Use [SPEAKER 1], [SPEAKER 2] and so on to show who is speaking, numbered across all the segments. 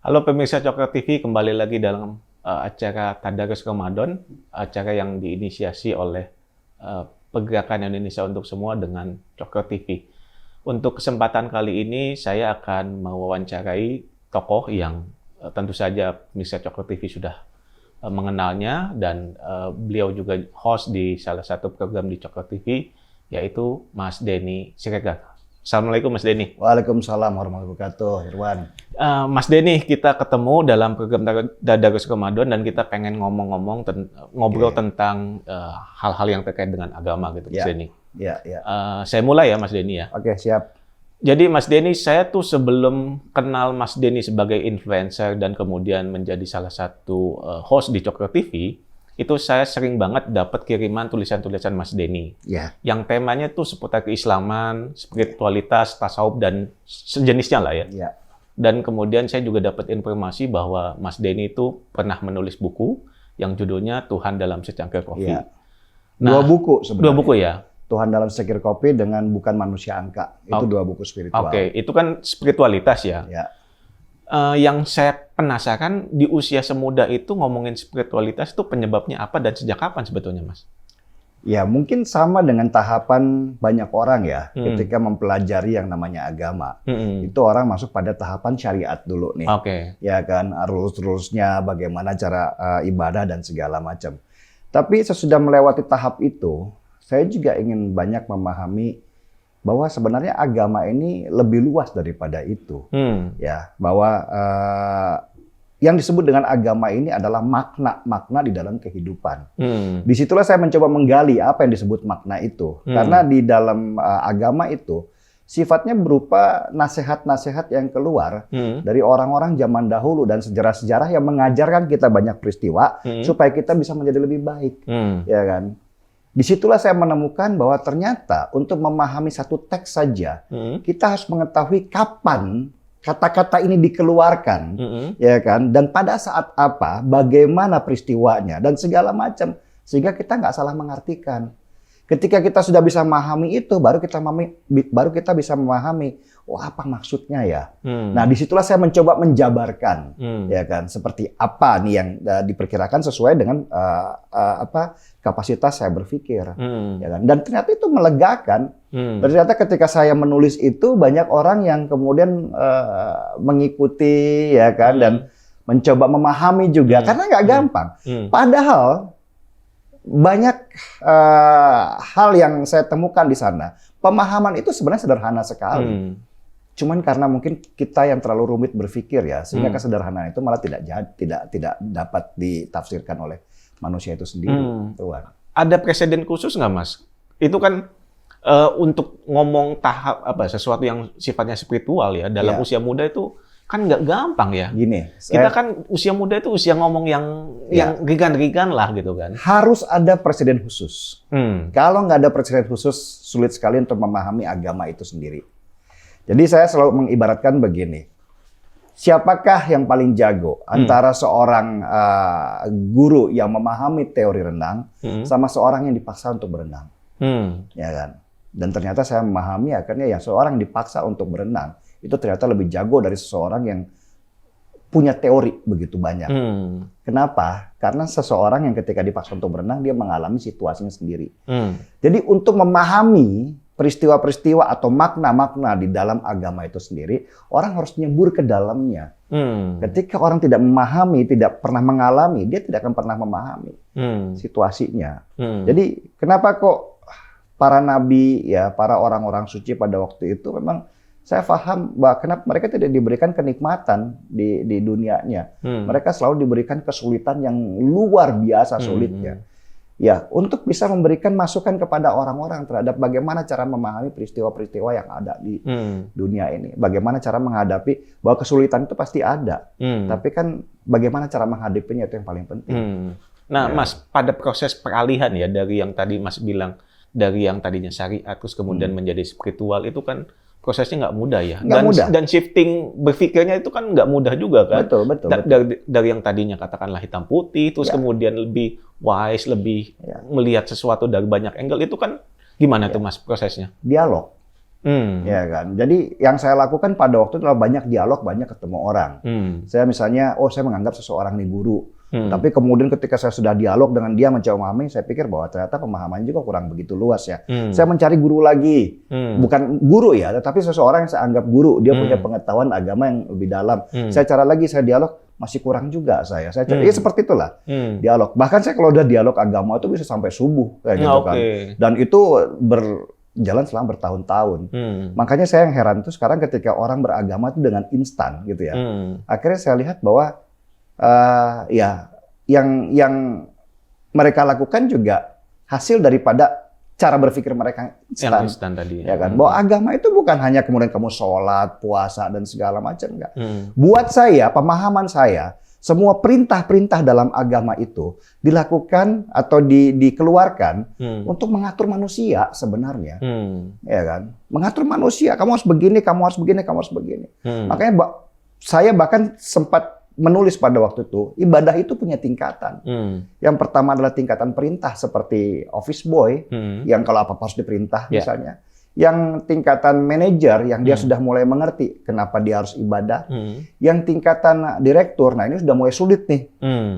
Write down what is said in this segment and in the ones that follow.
[SPEAKER 1] Halo pemirsa Cokro TV, kembali lagi dalam acara Tadarus Ramadan, acara yang diinisiasi oleh Pergerakan Indonesia untuk Semua dengan Cokro TV. Untuk kesempatan kali ini, saya akan mewawancarai tokoh yang tentu saja pemirsa Cokro TV sudah mengenalnya, dan beliau juga host di salah satu program di Cokro TV, yaitu Mas Denny Siregar. Assalamualaikum Mas Denny.
[SPEAKER 2] Waalaikumsalam warahmatullahi wabarakatuh, Irwan.
[SPEAKER 1] Mas Denny, kita ketemu dalam program Tadarus Ramadan dan kita pengen ngobrol tentang hal-hal yang terkait dengan agama gitu, Mas Denny.
[SPEAKER 2] Ya.
[SPEAKER 1] Saya mulai ya, Mas Denny ya.
[SPEAKER 2] Oke, siap.
[SPEAKER 1] Jadi Mas Denny, saya tuh sebelum kenal Mas Denny sebagai influencer dan kemudian menjadi salah satu host di Cokro TV, itu saya sering banget dapat kiriman tulisan-tulisan Mas Denny.
[SPEAKER 2] Ya.
[SPEAKER 1] Yang temanya tuh seputar keislaman, spiritualitas, tasawuf, dan sejenisnya lah ya.
[SPEAKER 2] Ya.
[SPEAKER 1] Dan kemudian saya juga dapat informasi bahwa Mas Denny itu pernah menulis buku yang judulnya Tuhan dalam Secangkir Kopi.
[SPEAKER 2] Ya. Dua buku sebenarnya.
[SPEAKER 1] Dua buku ya?
[SPEAKER 2] Tuhan dalam Secangkir Kopi dengan Bukan Manusia Angka. Itu dua buku spiritual.
[SPEAKER 1] Oke, itu kan spiritualitas ya?
[SPEAKER 2] Ya.
[SPEAKER 1] Yang saya penasaran, di usia semuda itu ngomongin spiritualitas itu penyebabnya apa dan sejak kapan sebetulnya, Mas?
[SPEAKER 2] Ya, mungkin sama dengan tahapan banyak orang ya, ketika mempelajari yang namanya agama. Itu orang masuk pada tahapan syariat dulu nih.
[SPEAKER 1] Oke.
[SPEAKER 2] Ya kan, rules-rulesnya, bagaimana cara ibadah dan segala macam. Tapi sesudah melewati tahap itu, saya juga ingin banyak memahami bahwa sebenarnya agama ini lebih luas daripada itu. Ya, bahwa yang disebut dengan agama ini adalah makna-makna di dalam kehidupan. Disitulah saya mencoba menggali apa yang disebut makna itu. Karena di dalam agama itu sifatnya berupa nasihat-nasihat yang keluar dari orang-orang zaman dahulu dan sejarah-sejarah yang mengajarkan kita banyak peristiwa supaya kita bisa menjadi lebih baik. Ya kan? Disitulah saya menemukan bahwa ternyata untuk memahami satu teks saja, kita harus mengetahui kapan kata-kata ini dikeluarkan, ya kan? Dan pada saat apa, bagaimana peristiwanya, dan segala macam. Sehingga kita nggak salah mengartikan. Ketika kita sudah bisa memahami itu, baru kita bisa memahami, oh apa maksudnya ya? Nah, disitulah saya mencoba menjabarkan, ya kan? Seperti apa nih yang diperkirakan sesuai dengan kapasitas saya berpikir, ya kan? Dan ternyata itu melegakan. Ternyata ketika saya menulis itu banyak orang yang kemudian mengikuti, ya kan? Dan mencoba memahami juga, karena nggak gampang. Padahal banyak hal yang saya temukan di sana. Pemahaman itu sebenarnya sederhana sekali. Cuman karena mungkin kita yang terlalu rumit berpikir ya, sehingga kesederhanaan itu malah tidak dapat ditafsirkan oleh manusia itu sendiri.
[SPEAKER 1] Ada presiden khusus nggak, Mas? Itu kan untuk ngomong sesuatu yang sifatnya spiritual ya dalam usia muda itu kan nggak gampang ya.
[SPEAKER 2] Gini,
[SPEAKER 1] kita kan usia muda itu usia ngomong yang ringan-ringan lah gitu kan.
[SPEAKER 2] Harus ada presiden khusus. Kalau nggak ada presiden khusus, sulit sekali untuk memahami agama itu sendiri. Jadi saya selalu mengibaratkan begini. Siapakah yang paling jago antara seorang guru yang memahami teori renang sama seorang yang dipaksa untuk berenang? Ya kan? Dan ternyata saya memahami akhirnya yang seorang yang dipaksa untuk berenang itu ternyata lebih jago dari seseorang yang punya teori begitu banyak. Kenapa? Karena seseorang yang ketika dipaksa untuk berenang, dia mengalami situasinya sendiri. Jadi untuk memahami peristiwa-peristiwa atau makna-makna di dalam agama itu sendiri, orang harus nyebur ke dalamnya. Ketika orang tidak memahami, tidak pernah mengalami, dia tidak akan pernah memahami situasinya. Jadi kenapa kok para nabi, ya para orang-orang suci pada waktu itu memang saya paham bahwa kenapa mereka tidak diberikan kenikmatan di dunianya. Mereka selalu diberikan kesulitan yang luar biasa sulitnya. Ya, untuk bisa memberikan masukan kepada orang-orang terhadap bagaimana cara memahami peristiwa-peristiwa yang ada di dunia ini. Bagaimana cara menghadapi bahwa kesulitan itu pasti ada. Tapi kan bagaimana cara menghadapinya itu yang paling penting.
[SPEAKER 1] Nah, ya. Mas, pada proses peralihan ya dari yang tadi Mas bilang, dari yang tadinya syariat terus kemudian menjadi spiritual, itu kan prosesnya nggak mudah ya. Dan shifting berpikirnya itu kan nggak mudah juga kan.
[SPEAKER 2] Betul.
[SPEAKER 1] Dari yang tadinya katakanlah hitam putih, terus kemudian lebih wise, lebih melihat sesuatu dari banyak angle, itu kan gimana tuh Mas prosesnya?
[SPEAKER 2] Dialog. Ya kan. Jadi yang saya lakukan pada waktu itu adalah banyak dialog, banyak ketemu orang. Saya misalnya, saya menganggap seseorang ini guru. Tapi kemudian ketika saya sudah dialog dengan dia, mencoba memahami, saya pikir bahwa ternyata pemahamannya juga kurang begitu luas ya. Saya mencari guru lagi. Bukan guru ya, tetapi seseorang yang saya anggap guru. Dia punya pengetahuan agama yang lebih dalam. Saya cara lagi, saya dialog, masih kurang juga saya. Ya seperti itulah dialog. Bahkan saya kalau udah dialog agama itu bisa sampai subuh kayak gitu kan. Dan itu berjalan selama bertahun-tahun. Makanya saya yang heran itu sekarang ketika orang beragama itu dengan instan gitu ya. Akhirnya saya lihat bahwa ya yang mereka lakukan juga hasil daripada cara berpikir mereka instan
[SPEAKER 1] tadi.
[SPEAKER 2] Ya kan? Bahwa agama itu bukan hanya kemudian kamu sholat, puasa dan segala macam enggak. Buat saya, pemahaman saya, semua perintah-perintah dalam agama itu dilakukan atau dikeluarkan untuk mengatur manusia sebenarnya. Ya kan? Mengatur manusia, kamu harus begini, kamu harus begini, kamu harus begini. Makanya saya bahkan sempat menulis pada waktu itu, ibadah itu punya tingkatan. Yang pertama adalah tingkatan perintah seperti office boy, yang kalau apa-apa harus diperintah misalnya. Yang tingkatan manajer, yang dia sudah mulai mengerti kenapa dia harus ibadah. Yang tingkatan direktur, nah ini sudah mulai sulit nih.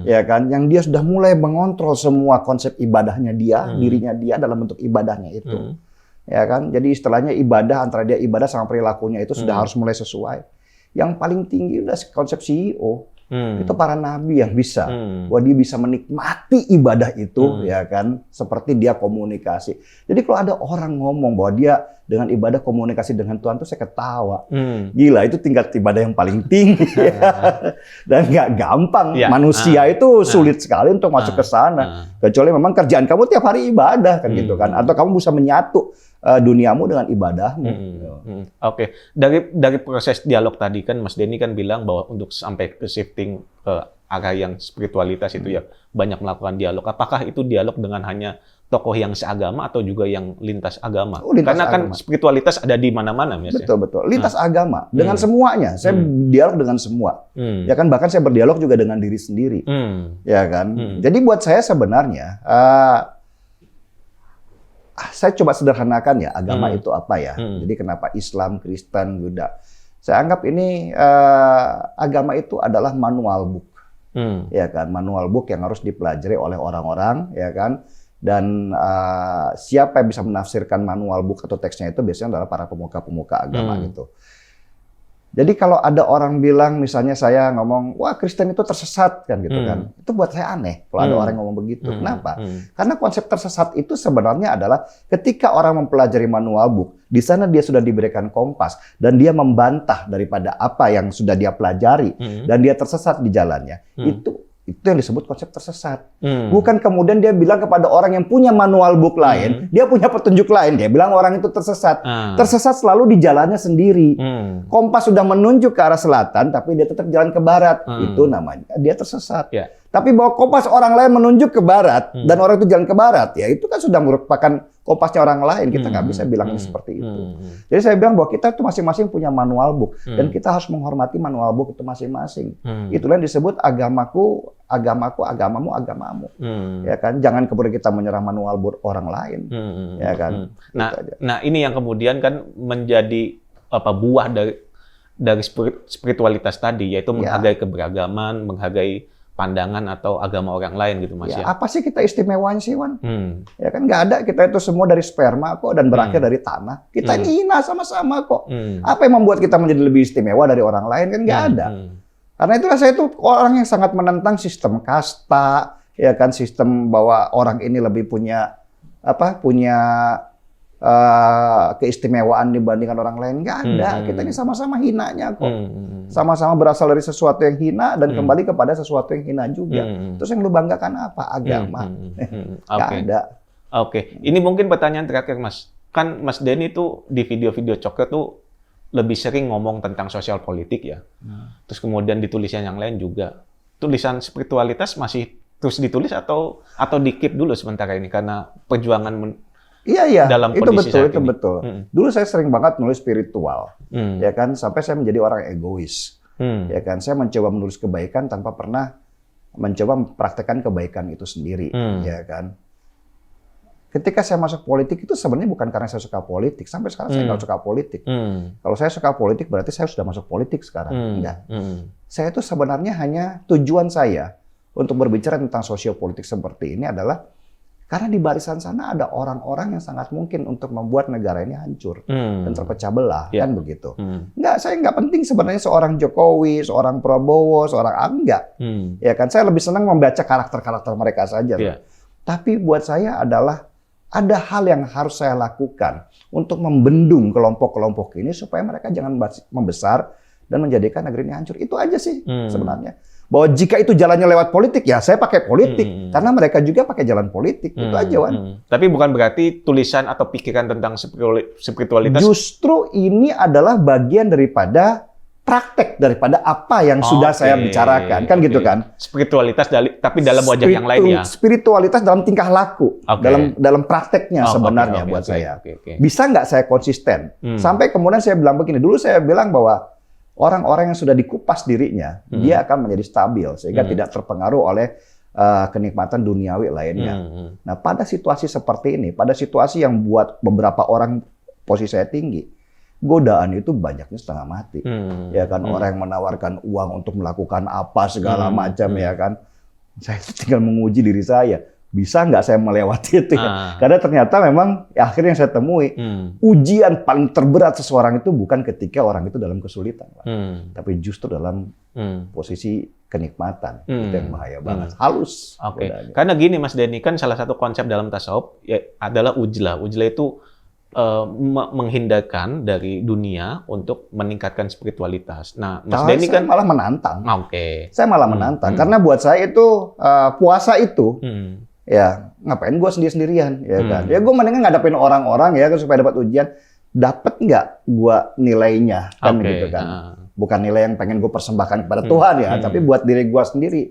[SPEAKER 2] Ya kan? Yang dia sudah mulai mengontrol semua konsep ibadahnya dia, dirinya dia dalam bentuk ibadahnya itu. Ya kan? Jadi istilahnya ibadah, antara dia ibadah sama perilakunya itu sudah harus mulai sesuai. Yang paling tinggi udah konsep CEO. Itu para nabi yang bisa, bahwa dia bisa menikmati ibadah itu, ya kan, seperti dia komunikasi. Jadi kalau ada orang ngomong bahwa dia dengan ibadah komunikasi dengan Tuhan, tuh saya ketawa. Gila, itu tingkat ibadah yang paling tinggi. Dan nggak gampang. Manusia itu sulit sekali untuk masuk ke sana. Kecuali memang kerjaan kamu tiap hari ibadah, kan gitu kan. Atau kamu bisa menyatu duniamu dengan ibadahmu.
[SPEAKER 1] Oke. Dari proses dialog tadi kan Mas Denny kan bilang bahwa untuk sampai ke shifting ke arah yang spiritualitas itu ya banyak melakukan dialog. Apakah itu dialog dengan hanya tokoh yang seagama atau juga yang lintas agama? Karena kan spiritualitas ada di mana-mana biasanya.
[SPEAKER 2] Betul. Lintas agama dengan semuanya. Saya dialog dengan semua. Ya kan, bahkan saya berdialog juga dengan diri sendiri. Ya kan. Jadi buat saya sebenarnya saya coba sederhanakan ya, agama itu apa ya. Jadi kenapa Islam, Kristen, Buddha. Saya anggap ini agama itu adalah manual book. Ya kan, manual book yang harus dipelajari oleh orang-orang, ya kan. Dan siapa yang bisa menafsirkan manual book atau teksnya itu biasanya adalah para pemuka-pemuka agama gitu. Jadi kalau ada orang bilang, misalnya saya ngomong, wah Kristen itu tersesat kan gitu kan, itu buat saya aneh kalau ada orang ngomong begitu. Kenapa? Karena konsep tersesat itu sebenarnya adalah ketika orang mempelajari manual book, di sana dia sudah diberikan kompas dan dia membantah daripada apa yang sudah dia pelajari dan dia tersesat di jalannya. Itu yang disebut konsep tersesat. Bukan kemudian dia bilang kepada orang yang punya manual book lain, dia punya petunjuk lain, dia bilang orang itu tersesat. Tersesat selalu di jalannya sendiri. Kompas sudah menunjuk ke arah selatan, tapi dia tetap jalan ke barat. Itu namanya dia tersesat. Tapi bahwa kompas orang lain menunjuk ke barat, dan orang itu jalan ke barat, ya itu kan sudah merupakan kompasnya orang lain. Kita nggak bisa bilangnya seperti itu. Jadi saya bilang bahwa kita itu masing-masing punya manual book, dan kita harus menghormati manual book itu masing-masing. Itulah yang disebut agamaku, agamamu, agamamu. Ya kan, jangan kemudian kita menyerah manual book orang lain. Ya kan.
[SPEAKER 1] Nah, ini yang kemudian kan menjadi buah dari spiritualitas tadi, yaitu menghargai keberagaman, menghargai pandangan atau agama orang lain gitu Mas ya.
[SPEAKER 2] Apa sih kita istimewanya sih Wan? Ya kan nggak ada, kita itu semua dari sperma kok dan berakhir dari tanah. Kita ini hina sama-sama kok. Apa yang membuat kita menjadi lebih istimewa dari orang lain? Kan nggak ada. Karena itulah saya itu orang yang sangat menentang sistem kasta, ya kan, sistem bahwa orang ini lebih punya keistimewaan dibandingkan orang lain. Nggak ada. Kita ini sama-sama hinanya kok. Sama-sama berasal dari sesuatu yang hina dan kembali kepada sesuatu yang hina juga. Terus yang lu banggakan apa? Agama. Nggak ada.
[SPEAKER 1] Oke. Ini mungkin pertanyaan terakhir Mas. Kan Mas Denny tuh di video-video Coker tuh lebih sering ngomong tentang sosial politik ya. Terus kemudian di tulisan yang lain juga. Tulisan spiritualitas masih terus ditulis atau di-keep dulu sementara ini karena perjuangan
[SPEAKER 2] Iya,
[SPEAKER 1] dalam
[SPEAKER 2] itu
[SPEAKER 1] kondisi
[SPEAKER 2] betul,
[SPEAKER 1] saat
[SPEAKER 2] itu
[SPEAKER 1] ini.
[SPEAKER 2] betul. Dulu saya sering banget nulis spiritual, ya kan, sampai saya menjadi orang egois, ya kan. Saya mencoba menulis kebaikan tanpa pernah mencoba mempraktekkan kebaikan itu sendiri, ya kan. Ketika saya masuk politik itu sebenarnya bukan karena saya suka politik. Sampai sekarang saya nggak suka politik. Kalau saya suka politik berarti saya sudah masuk politik sekarang. Enggak. Saya itu sebenarnya hanya tujuan saya untuk berbicara tentang sosiopolitik seperti ini adalah karena di barisan sana ada orang-orang yang sangat mungkin untuk membuat negara ini hancur dan terpecah belah, kan begitu. Saya nggak penting sebenarnya seorang Jokowi, seorang Prabowo, seorang enggak. Ya kan, saya lebih senang membaca karakter-karakter mereka saja. Tapi buat saya adalah ada hal yang harus saya lakukan untuk membendung kelompok-kelompok ini supaya mereka jangan membesar dan menjadikan negeri ini hancur. Itu aja sih sebenarnya. Bahwa jika itu jalannya lewat politik, ya saya pakai politik. Karena mereka juga pakai jalan politik. Itu aja, Wan.
[SPEAKER 1] Tapi bukan berarti tulisan atau pikiran tentang spiritualitas...
[SPEAKER 2] Justru ini adalah bagian daripada praktek, daripada apa yang sudah saya bicarakan. Kan gitu kan?
[SPEAKER 1] Spiritualitas, tapi dalam wajah yang lain ya?
[SPEAKER 2] Spiritualitas dalam tingkah laku. Dalam prakteknya sebenarnya buat saya. Bisa nggak saya konsisten? Sampai kemudian saya bilang begini. Dulu saya bilang bahwa orang-orang yang sudah dikupas dirinya, dia akan menjadi stabil sehingga tidak terpengaruh oleh kenikmatan duniawi lainnya. Nah, pada situasi seperti ini, pada situasi yang buat beberapa orang posisi saya tinggi, godaan itu banyaknya setengah mati. Ya kan, orang yang menawarkan uang untuk melakukan apa segala macam ya kan. Saya tinggal menguji diri saya. Bisa nggak saya melewati itu ya? Karena ternyata memang akhirnya yang saya temui, ujian paling terberat seseorang itu bukan ketika orang itu dalam kesulitan, tapi justru dalam posisi kenikmatan. Itu yang bahaya banget. Halus.
[SPEAKER 1] Karena gini Mas Denny, kan salah satu konsep dalam tasawuf ya, adalah ujlah. Ujlah itu menghindarkan dari dunia untuk meningkatkan spiritualitas. Nah, Mas Denny kan
[SPEAKER 2] malah menantang.
[SPEAKER 1] Saya
[SPEAKER 2] malah menantang karena buat saya itu puasa itu ya ngapain gue sendirian ya kan? Ya gue mendingan ngadepin orang-orang ya kan supaya dapat ujian. Dapat nggak gue nilainya kan gitu kan? Bukan nilai yang pengen gue persembahkan kepada Tuhan ya, tapi buat diri gue sendiri.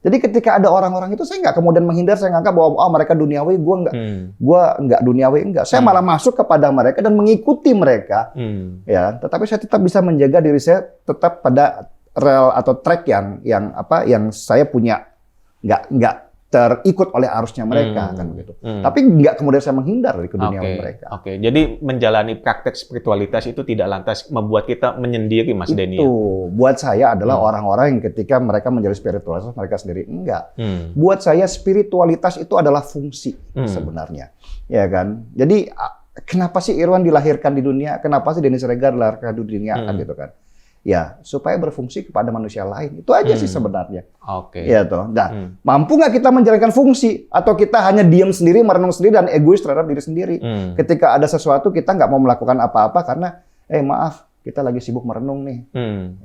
[SPEAKER 2] Jadi ketika ada orang-orang itu saya nggak kemudian menghindar, saya nganggap bahwa mereka duniawi, gue nggak duniawi, enggak. Saya malah masuk kepada mereka dan mengikuti mereka. Ya, tetapi saya tetap bisa menjaga diri saya tetap pada rel atau track yang saya punya, nggak terikut oleh arusnya mereka kan begitu. Tapi nggak kemudian saya menghindar dari keduniawian mereka.
[SPEAKER 1] Jadi menjalani praktek spiritualitas itu tidak lantas membuat kita menyendiri, Mas Denny.
[SPEAKER 2] Itu buat saya adalah orang-orang yang ketika mereka menjadi spiritualitas mereka sendiri enggak. Buat saya spiritualitas itu adalah fungsi sebenarnya. Ya kan? Jadi kenapa sih Irwan dilahirkan di dunia? Kenapa sih Denny Siregar dilahirkan di dunia kan gitu kan? Ya, supaya berfungsi kepada manusia lain. Itu aja sih sebenarnya. Ya toh. Nah, mampu nggak kita menjalankan fungsi? Atau kita hanya diam sendiri, merenung sendiri, dan egois terhadap diri sendiri? Ketika ada sesuatu, kita nggak mau melakukan apa-apa karena, maaf, kita lagi sibuk merenung nih.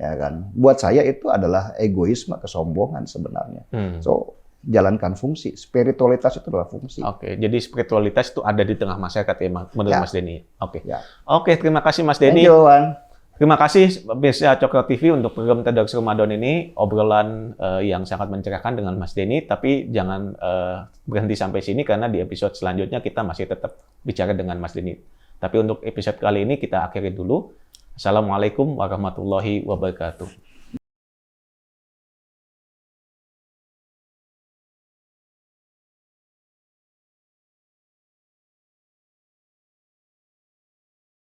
[SPEAKER 2] Ya kan? Buat saya itu adalah egoisme, kesombongan sebenarnya. So, jalankan fungsi. Spiritualitas itu adalah fungsi.
[SPEAKER 1] Jadi spiritualitas itu ada di tengah masyarakat ya, menurut Mas Denny. Terima kasih Mas Denny.
[SPEAKER 2] Thank you, Wan.
[SPEAKER 1] Terima kasih pemirsa Cokro TV untuk program Tadabbur Ramadan ini, obrolan yang sangat mencerahkan dengan Mas Denny, tapi jangan berhenti sampai sini karena di episode selanjutnya kita masih tetap bicara dengan Mas Denny. Tapi untuk episode kali ini kita akhiri dulu. Assalamualaikum warahmatullahi wabarakatuh.